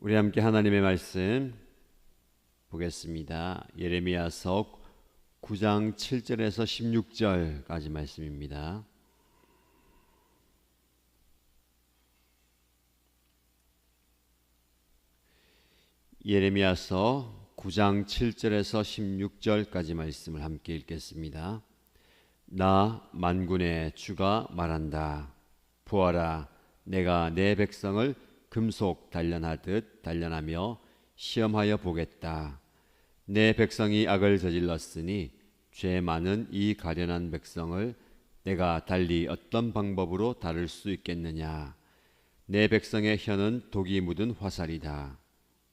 우리 함께 하나님의 말씀 보겠습니다. 예레미야서 9장 7절에서 16절까지 말씀입니다. 예레미야서 9장 7절에서 16절까지 말씀을 함께 읽겠습니다. 나 만군의 주가 말한다. 보아라, 내가 내 백성을 금속 단련하듯 단련하며 시험하여 보겠다. 내 백성이 악을 저질렀으니 죄 많은 이 가련한 백성을 내가 달리 어떤 방법으로 다룰 수 있겠느냐. 내 백성의 혀는 독이 묻은 화살이다.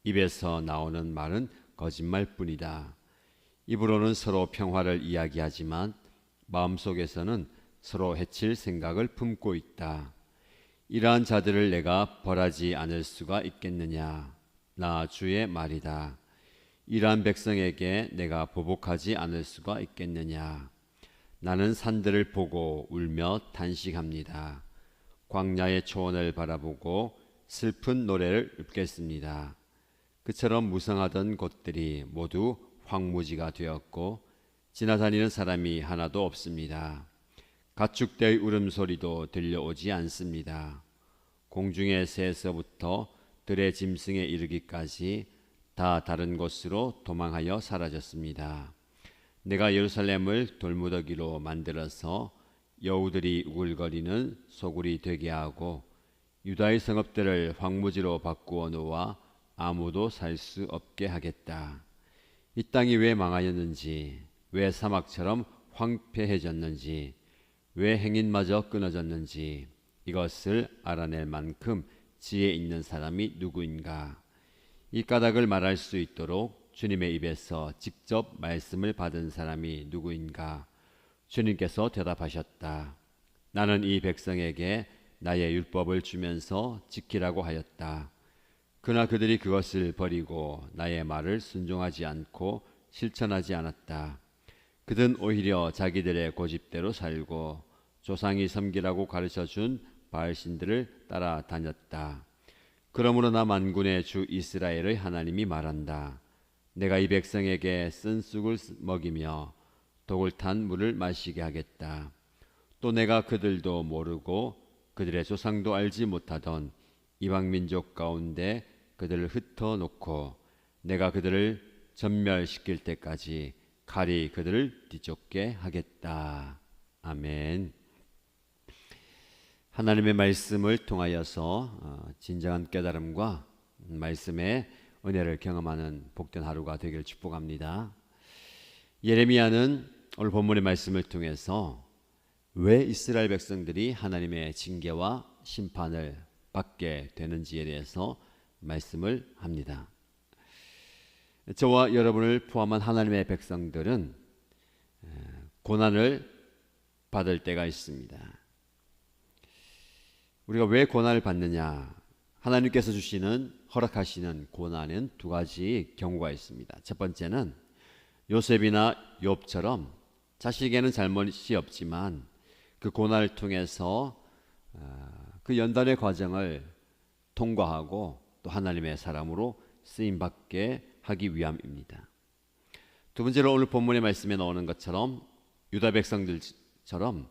입에서 나오는 말은 거짓말뿐이다. 입으로는 서로 평화를 이야기하지만 마음속에서는 서로 해칠 생각을 품고 있다. 이러한 자들을 내가 벌하지 않을 수가 있겠느냐. 나 주의 말이다. 이러한 백성에게 내가 보복하지 않을 수가 있겠느냐. 나는 산들을 보고 울며 탄식합니다. 광야의 초원을 바라보고 슬픈 노래를 읊겠습니다. 그처럼 무성하던 곳들이 모두 황무지가 되었고 지나다니는 사람이 하나도 없습니다. 가축대의 울음소리도 들려오지 않습니다. 공중의 새에서부터 들의 짐승에 이르기까지 다 다른 곳으로 도망하여 사라졌습니다. 내가 예루살렘을 돌무더기로 만들어서 여우들이 우글거리는 소굴이 되게 하고 유다의 성읍들을 황무지로 바꾸어 놓아 아무도 살 수 없게 하겠다. 이 땅이 왜 망하였는지, 왜 사막처럼 황폐해졌는지, 왜 행인마저 끊어졌는지 이것을 알아낼 만큼 지혜 있는 사람이 누구인가? 이 까닭을 말할 수 있도록 주님의 입에서 직접 말씀을 받은 사람이 누구인가? 주님께서 대답하셨다. 나는 이 백성에게 나의 율법을 주면서 지키라고 하였다. 그러나 그들이 그것을 버리고 나의 말을 순종하지 않고 실천하지 않았다. 그들은 오히려 자기들의 고집대로 살고 조상이 섬기라고 가르쳐준 바알신들을 따라다녔다. 그러므로 나 만군의 주 이스라엘의 하나님이 말한다. 내가 이 백성에게 쓴 쑥을 먹이며 독을 탄 물을 마시게 하겠다. 또 내가 그들도 모르고 그들의 조상도 알지 못하던 이방민족 가운데 그들을 흩어놓고 내가 그들을 전멸시킬 때까지 칼이 그들을 뒤쫓게 하겠다. 아멘. 하나님의 말씀을 통하여서 진정한 깨달음과 말씀의 은혜를 경험하는 복된 하루가 되기를 축복합니다. 예레미야는 오늘 본문의 말씀을 통해서 왜 이스라엘 백성들이 하나님의 징계와 심판을 받게 되는지에 대해서 말씀을 합니다. 저와 여러분을 포함한 하나님의 백성들은 고난을 받을 때가 있습니다. 우리가 왜 고난을 받느냐? 하나님께서 주시는 허락하시는 고난은 두 가지 경우가 있습니다. 첫 번째는 요셉이나 욥처럼 자식에게는 잘못이 없지만 그 고난을 통해서 그 연단의 과정을 통과하고 또 하나님의 사람으로 쓰임받게 하기 위함입니다. 두 번째로 오늘 본문의 말씀에 나오는 것처럼 유다 백성들처럼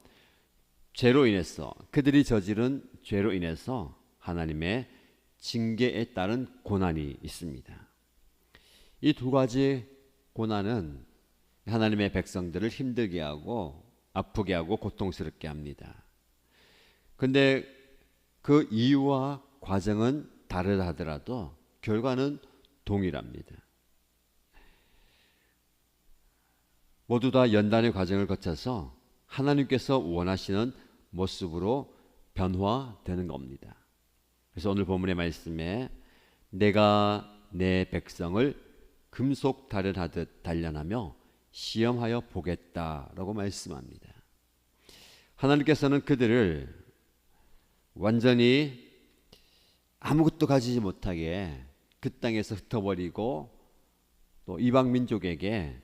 죄로 인해서 그들이 저지른 죄로 인해서 하나님의 징계에 따른 고난이 있습니다. 이 두 가지 고난은 하나님의 백성들을 힘들게 하고 아프게 하고 고통스럽게 합니다. 그런데 그 이유와 과정은 다르다 하더라도 결과는 동일합니다. 모두 다 연단의 과정을 거쳐서 하나님께서 원하시는 모습으로 변화되는 겁니다. 그래서 오늘 본문의 말씀에 내가 내 백성을 금속 단련하듯 단련하며 시험하여 보겠다라고 말씀합니다. 하나님께서는 그들을 완전히 아무것도 가지지 못하게 그 땅에서 흩어버리고 또 이방 민족에게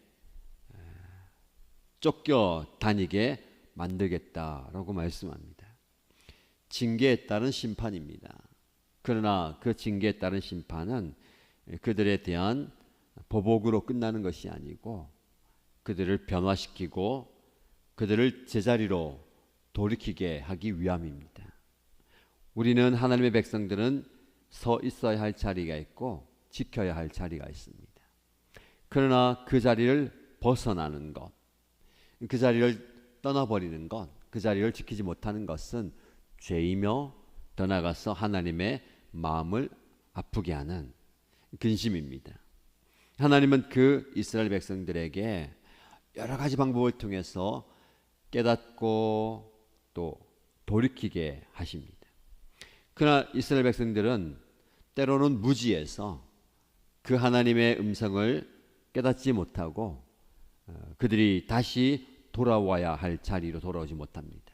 쫓겨 다니게 만들겠다라고 말씀합니다. 징계에 따른 심판입니다. 그러나 그 징계에 따른 심판은 그들에 대한 보복으로 끝나는 것이 아니고 그들을 변화시키고 그들을 제자리로 돌이키게 하기 위함입니다. 우리는 하나님의 백성들은 서 있어야 할 자리가 있고 지켜야 할 자리가 있습니다. 그러나 그 자리를 벗어나는 것, 그 자리를 떠나버리는 것, 그 자리를 지키지 못하는 것은 죄이며 더 나아가서 하나님의 마음을 아프게 하는 근심입니다. 하나님은 그 이스라엘 백성들에게 여러 가지 방법을 통해서 깨닫고 또 돌이키게 하십니다. 그러나 이스라엘 백성들은 때로는 무지해서 그 하나님의 음성을 깨닫지 못하고 그들이 다시 돌아와야 할 자리로 돌아오지 못합니다.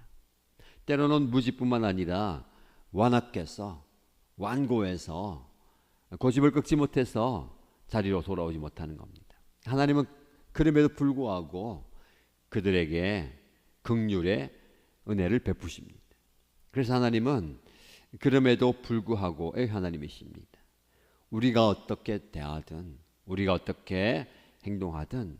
때로는 무지뿐만 아니라 완악해서 완고해서 고집을 꺾지 못해서 자리로 돌아오지 못하는 겁니다. 하나님은 그럼에도 불구하고 그들에게 긍휼의 은혜를 베푸십니다. 그래서 하나님은 그럼에도 불구하고의 하나님이십니다. 우리가 어떻게 대하든 우리가 어떻게 행동하든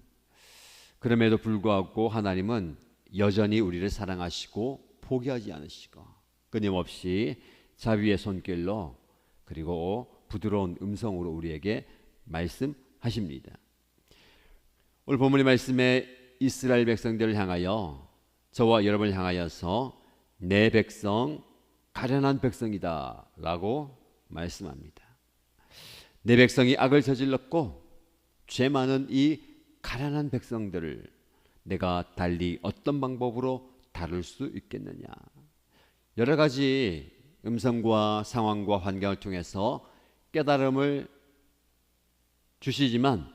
그럼에도 불구하고 하나님은 여전히 우리를 사랑하시고 포기하지 않으시고 끊임없이 자비의 손길로 그리고 부드러운 음성으로 우리에게 말씀하십니다. 오늘 본문의 말씀에 이스라엘 백성들을 향하여 저와 여러분을 향하여서 내 백성 가련한 백성이다 라고 말씀합니다. 내 백성이 악을 저질렀고 죄 많은 이 가련한 백성들을 내가 달리 어떤 방법으로 다룰 수 있겠느냐. 여러 가지 음성과 상황과 환경을 통해서 깨달음을 주시지만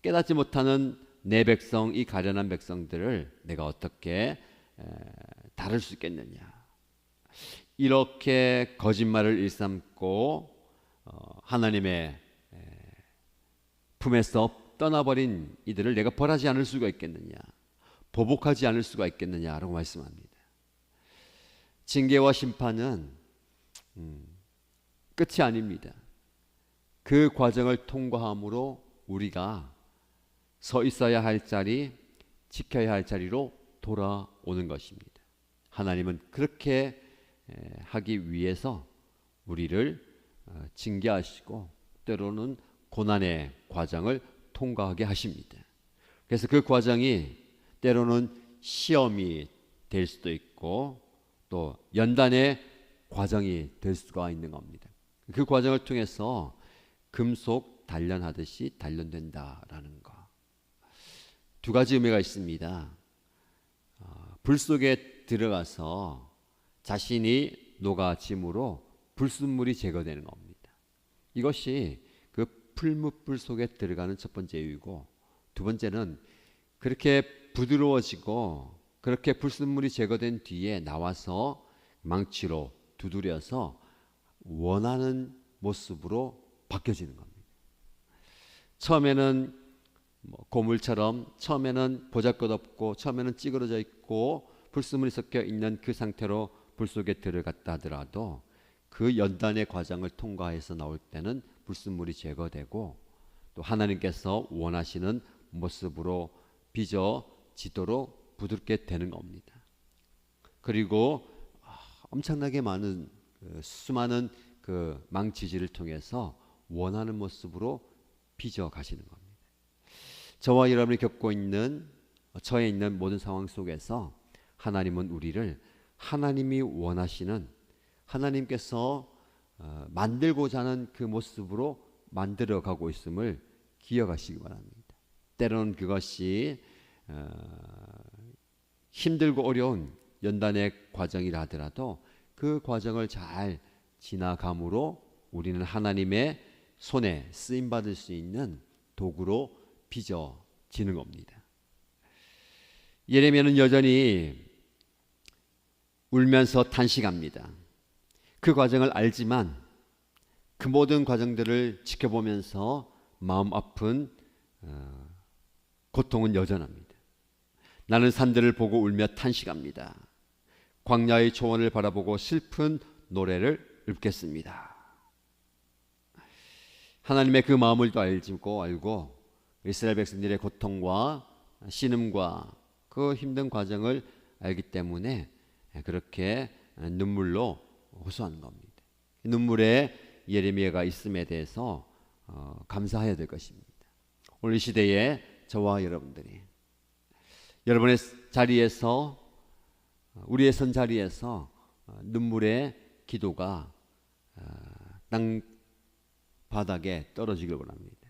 깨닫지 못하는 내 백성, 이 가련한 백성들을 내가 어떻게 다룰 수 있겠느냐. 이렇게 거짓말을 일삼고 하나님의 품에서 떠나버린 이들을 내가 벌하지 않을 수가 있겠느냐, 보복하지 않을 수가 있겠느냐라고 말씀합니다. 징계와 심판은 끝이 아닙니다. 그 과정을 통과함으로 우리가 서 있어야 할 자리, 지켜야 할 자리로 돌아오는 것입니다. 하나님은 그렇게 하기 위해서 우리를 징계하시고 때로는 고난의 과정을 통과하게 하십니다. 그래서 그 과정이 때로는 시험이 될 수도 있고 또 연단의 과정이 될 수가 있는 겁니다. 그 과정을 통해서 금속 단련하듯이 단련된다라는 거. 두 가지 의미가 있습니다. 불 속에 들어가서 자신이 녹아짐으로 불순물이 제거되는 겁니다. 이것이 그 풀무불 속에 들어가는 첫 번째 이유이고, 두 번째는 그렇게 부드러워지고 그렇게 불순물이 제거된 뒤에 나와서 망치로 두드려서 원하는 모습으로 바뀌어지는 겁니다. 처음에는 고물처럼, 처음에는 보잘것없고 처음에는 찌그러져 있고 불순물이 섞여 있는 그 상태로 불 속에 들어갔다 하더라도 그 연단의 과정을 통과해서 나올 때는 불순물이 제거되고 또 하나님께서 원하시는 모습으로 빚어지도록 부드럽게 되는 겁니다. 그리고 엄청나게 많은 수많은 그 망치질을 통해서 원하는 모습으로 빚어 가시는 겁니다. 저와 여러분이 겪고 있는, 처해 있는 모든 상황 속에서 하나님은 우리를 하나님이 원하시는, 하나님께서 만들고자 하는 그 모습으로 만들어 가고 있음을 기억하시기 바랍니다. 때로는 그것이 힘들고 어려운 연단의 과정이라 하더라도 그 과정을 잘 지나감으로 우리는 하나님의 손에 쓰임받을 수 있는 도구로 빚어지는 겁니다. 예레미야는 여전히 울면서 탄식합니다. 그 과정을 알지만 그 모든 과정들을 지켜보면서 마음 아픈 고통은 여전합니다. 나는 산들을 보고 울며 탄식합니다. 광야의 초원을 바라보고 슬픈 노래를 읊겠습니다. 하나님의 그 마음을 또 알고 이스라엘 백성들의 고통과 신음과 그 힘든 과정을 알기 때문에 그렇게 눈물로 호소하는 겁니다. 눈물에 예레미야가 있음에 대해서 감사해야 될 것입니다. 오늘 이 시대에 저와 여러분들이 여러분의 자리에서, 우리의 선 자리에서 눈물의 기도가 땅 바닥에 떨어지길 원합니다.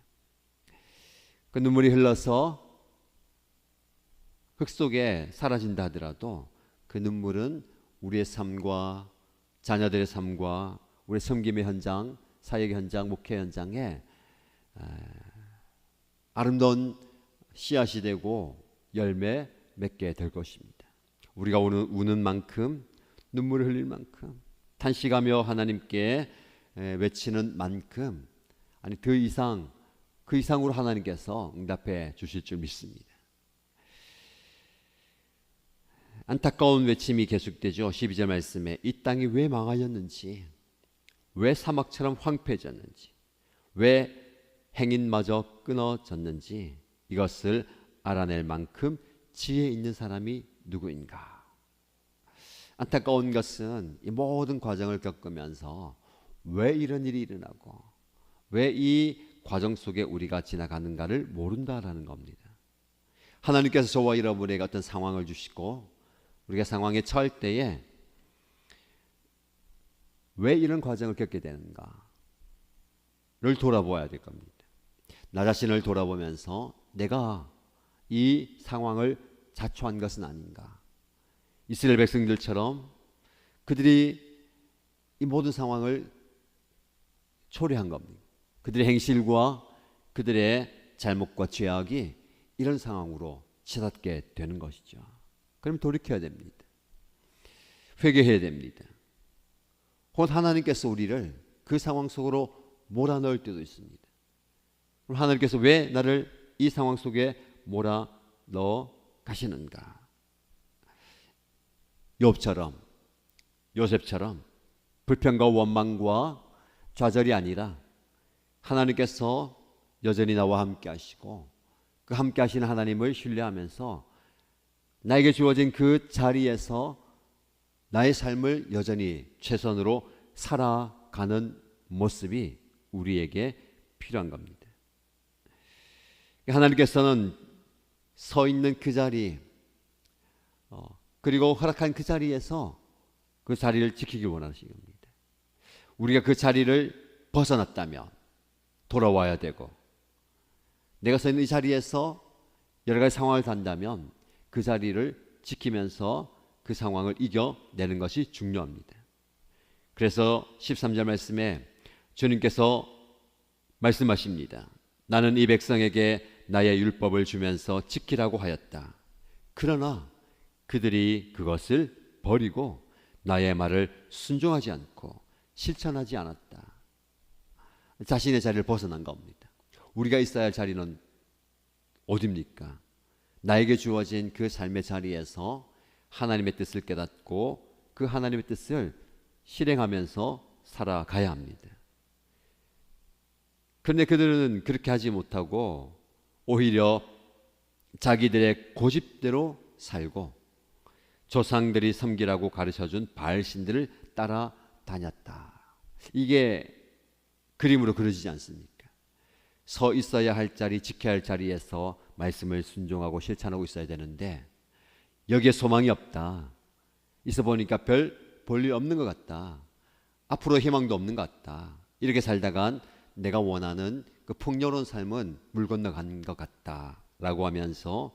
그 눈물이 흘러서 흙 속에 사라진다 하더라도 그 눈물은 우리의 삶과 자녀들의 삶과 우리 섬김의 현장, 사역의 현장, 목회 현장에 아름다운 씨앗이 되고 열매 맺게 될 것입니다. 우리가 우는 만큼, 눈물을 흘릴 만큼, 탄식하며 하나님께 외치는 만큼, 아니 그 이상으로 하나님께서 응답해 주실 줄 믿습니다. 안타까운 외침이 계속되죠. 12절 말씀에 이 땅이 왜 망하였는지, 왜 사막처럼 황폐해졌는지, 왜 행인마저 끊어졌는지 이것을 알아낼 만큼 지혜 있는 사람이 누구인가. 안타까운 것은 이 모든 과정을 겪으면서 왜 이런 일이 일어나고 왜 이 과정 속에 우리가 지나가는가를 모른다라는 겁니다. 하나님께서 저와 여러분에게 어떤 상황을 주시고 우리가 상황에 처할 때에 왜 이런 과정을 겪게 되는가를 돌아보아야 될 겁니다. 나 자신을 돌아보면서 내가 이 상황을 자초한 것은 아닌가. 이스라엘 백성들처럼 그들이 이 모든 상황을 초래한 겁니다. 그들의 행실과 그들의 잘못과 죄악이 이런 상황으로 치닫게 되는 것이죠. 그럼 돌이켜야 됩니다. 회개해야 됩니다. 혹은 하나님께서 우리를 그 상황 속으로 몰아넣을 때도 있습니다. 그럼 하나님께서 왜 나를 이 상황 속에 몰아넣어 가시는가? 요셉처럼 불평과 원망과 좌절이 아니라 하나님께서 여전히 나와 함께 하시고 그 함께 하시는 하나님을 신뢰하면서 나에게 주어진 그 자리에서 나의 삶을 여전히 최선으로 살아가는 모습이 우리에게 필요한 겁니다. 하나님께서는 서 있는 그 자리, 그리고 허락한 그 자리에서 그 자리를 지키길 원하시는 겁니다. 우리가 그 자리를 벗어났다면 돌아와야 되고, 내가 서 있는 이 자리에서 여러 가지 상황을 단다면 그 자리를 지키면서 그 상황을 이겨내는 것이 중요합니다. 그래서 13절 말씀에 주님께서 말씀하십니다. 나는 이 백성에게 나의 율법을 주면서 지키라고 하였다. 그러나 그들이 그것을 버리고 나의 말을 순종하지 않고 실천하지 않았다. 자신의 자리를 벗어난 겁니다. 우리가 있어야 할 자리는 어디입니까? 나에게 주어진 그 삶의 자리에서 하나님의 뜻을 깨닫고 그 하나님의 뜻을 실행하면서 살아가야 합니다. 그런데 그들은 그렇게 하지 못하고 오히려 자기들의 고집대로 살고 조상들이 섬기라고 가르쳐준 바알신들을 따라다녔다. 이게 그림으로 그려지지 않습니까? 서 있어야 할 자리, 지켜야 할 자리에서 말씀을 순종하고 실천하고 있어야 되는데 여기에 소망이 없다. 있어 보니까 별 볼일 없는 것 같다. 앞으로 희망도 없는 것 같다. 이렇게 살다간 내가 원하는 그 풍요로운 삶은 물 건너간 것 같다 라고 하면서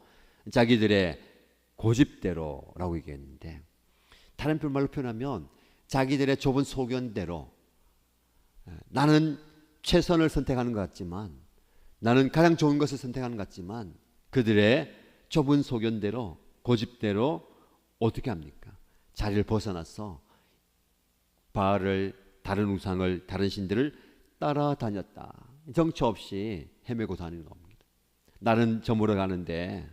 자기들의 고집대로라고 얘기했는데, 다른 말로 표현하면 자기들의 좁은 소견대로 나는 최선을 선택하는 것 같지만, 나는 가장 좋은 것을 선택하는 것 같지만 그들의 좁은 소견대로 고집대로 어떻게 합니까? 자리를 벗어나서 바알을, 다른 우상을, 다른 신들을 따라다녔다. 정처 없이 헤매고 다니는 겁니다. 나는 저물어 가는데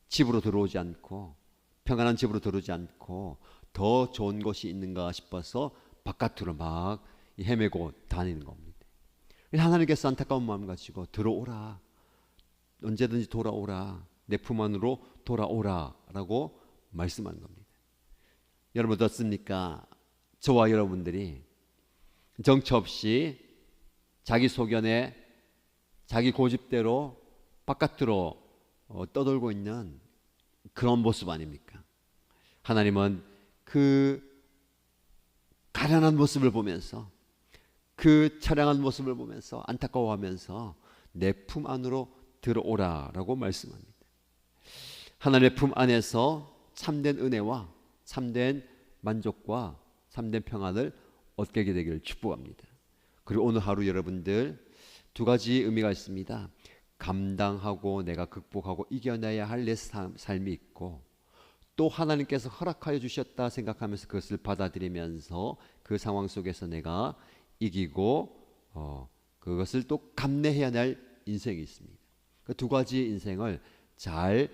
집으로 들어오지 않고, 평안한 집으로 들어오지 않고 더 좋은 곳이 있는가 싶어서 바깥으로 막 헤매고 다니는 겁니다. 하나님께서 안타까운 마음 가지고 들어오라, 언제든지 돌아오라, 내 품 안으로 돌아오라 라고 말씀하는 겁니다. 여러분 어떻습니까? 저와 여러분들이 정처 없이 자기 소견에 자기 고집대로 바깥으로 떠돌고 있는 그런 모습 아닙니까? 하나님은 그 가련한 모습을 보면서, 그 처량한 모습을 보면서 안타까워하면서 내 품 안으로 들어오라라고 말씀합니다. 하나님의 품 안에서 참된 은혜와 참된 만족과 참된 평안을 얻게 되기를 축복합니다. 그리고 오늘 하루 여러분들 두 가지 의미가 있습니다. 감당하고 내가 극복하고 이겨내야 할 내 삶이 있고, 또 하나님께서 허락하여 주셨다 생각하면서 그것을 받아들이면서 그 상황 속에서 내가 이기고 그것을 또 감내해야 할 인생이 있습니다. 그 두 가지 인생을 잘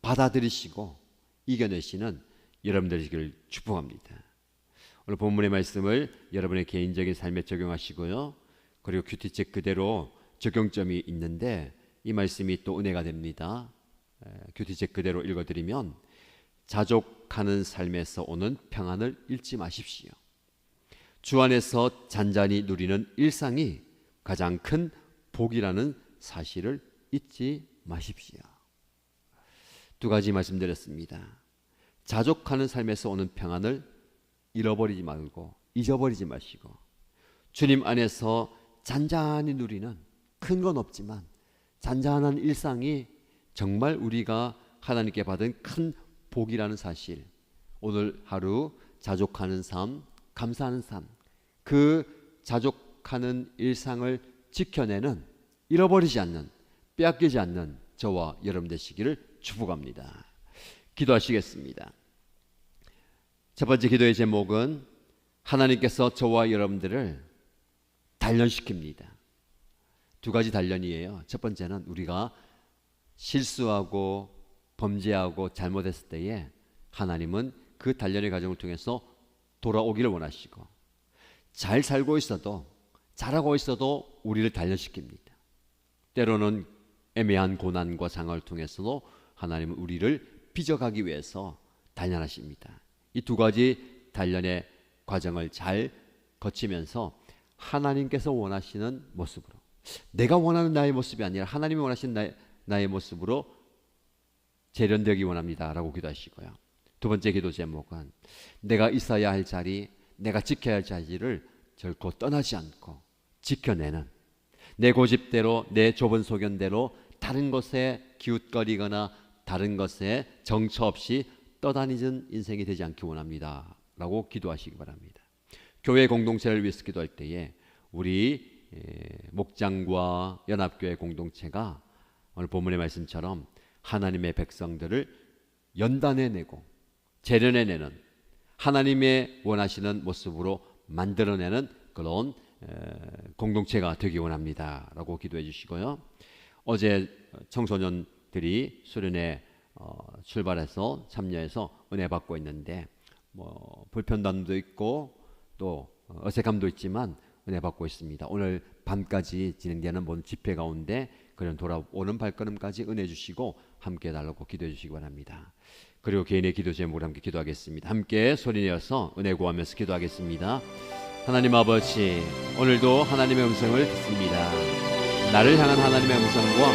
받아들이시고 이겨내시는 여러분들이기를 축복합니다. 오늘 본문의 말씀을 여러분의 개인적인 삶에 적용하시고요. 그리고 큐티책 그대로 적용점이 있는데 이 말씀이 또 은혜가 됩니다. 큐티책 그대로 읽어드리면, 자족하는 삶에서 오는 평안을 잃지 마십시오. 주 안에서 잔잔히 누리는 일상이 가장 큰 복이라는 사실을 잊지 마십시오. 두 가지 말씀드렸습니다. 자족하는 삶에서 오는 평안을 잃어버리지 말고 잊어버리지 마시고, 주님 안에서 잔잔히 누리는, 큰 건 없지만 잔잔한 일상이 정말 우리가 하나님께 받은 큰 복이라는 사실, 오늘 하루 자족하는 삶, 감사하는 삶, 그 자족하는 일상을 지켜내는, 잃어버리지 않는, 빼앗기지 않는 저와 여러분 되시기를 축복합니다. 기도하시겠습니다. 첫 번째 기도의 제목은 하나님께서 저와 여러분들을 단련시킵니다. 두 가지 단련이에요. 첫 번째는 우리가 실수하고 범죄하고 잘못했을 때에 하나님은 그 단련의 과정을 통해서 돌아오기를 원하시고, 잘 살고 있어도 잘하고 있어도 우리를 단련시킵니다. 때로는 애매한 고난과 상황을 통해서도 하나님은 우리를 빚어가기 위해서 단련하십니다. 이 두 가지 단련의 과정을 잘 거치면서 하나님께서 원하시는 모습으로, 내가 원하는 나의 모습이 아니라 하나님이 원하시는 나의 모습으로 재련되기 원합니다 라고 기도하시고요. 두 번째 기도 제목은 내가 있어야 할 자리, 내가 지켜야 할 자리를 결코 떠나지 않고 지켜내는, 내 고집대로 내 좁은 소견대로 다른 것에 기웃거리거나 다른 것에 정처 없이 떠다니는 인생이 되지 않기 원합니다 라고 기도하시기 바랍니다. 교회 공동체를 위해서 기도할 때에 우리 목장과 연합교회 공동체가 오늘 본문의 말씀처럼 하나님의 백성들을 연단해내고 재련해내는, 하나님의 원하시는 모습으로 만들어내는 그런 공동체가 되기 원합니다 라고 기도해 주시고요. 어제 청소년들이 수련회 출발해서 참여해서 은혜 받고 있는데, 불편함도 있고 또 어색함도 있지만 은혜 받고 있습니다. 오늘 밤까지 진행되는 모든 집회 가운데 그런 돌아오는 발걸음까지 은혜 주시고 함께 해달라고 기도해 주시기 바랍니다. 그리고 개인의 기도 제목으로 함께 기도하겠습니다. 함께 소리내어서 은혜 구하면서 기도하겠습니다. 하나님 아버지, 오늘도 하나님의 음성을 듣습니다. 나를 향한 하나님의 음성과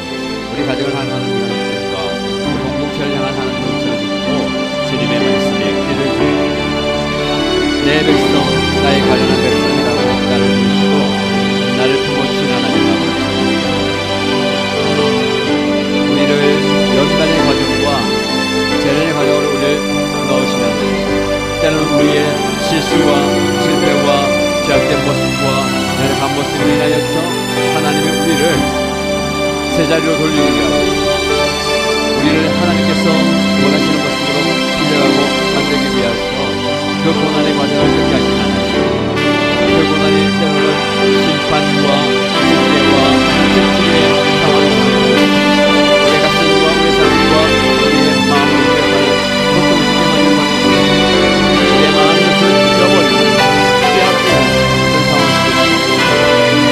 우리 가정을 향한 하나님의 음성과 우리 공동체를 향한 하나님의 음성을 듣고 주님의 말씀에 귀를 기울입니다. 내 백성, 나의 가련한 백성이라고 나를 부르시고 나를 품어주신 하나님 아버지, 우리를 연단의 과정과 재련의 과정으로 우리를 넣으시면서 때로는 우리의 실수와 실패와 죄악된 모습과 연약한 모습으로 인하여서 하나님의 우리를 제자리로 돌리기 위하여 우리를 하나님께서 원하시는 모습으로 빌려가고 만들기 위해서 그 고난의 과정을 겪게 하신 하나님, 그 고난이 때로는 심판과 징계와 특징의 상황이 되고 우리의 가슴과 우리의 삶과 우리의 마음을 우려하는 고통스럽게 만든 것입니다. 우리의 마음을 잊어버리고 빼앗기는 그런 상황이 되고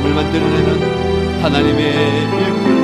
모습을 만들어내는 하나님의 일꾼을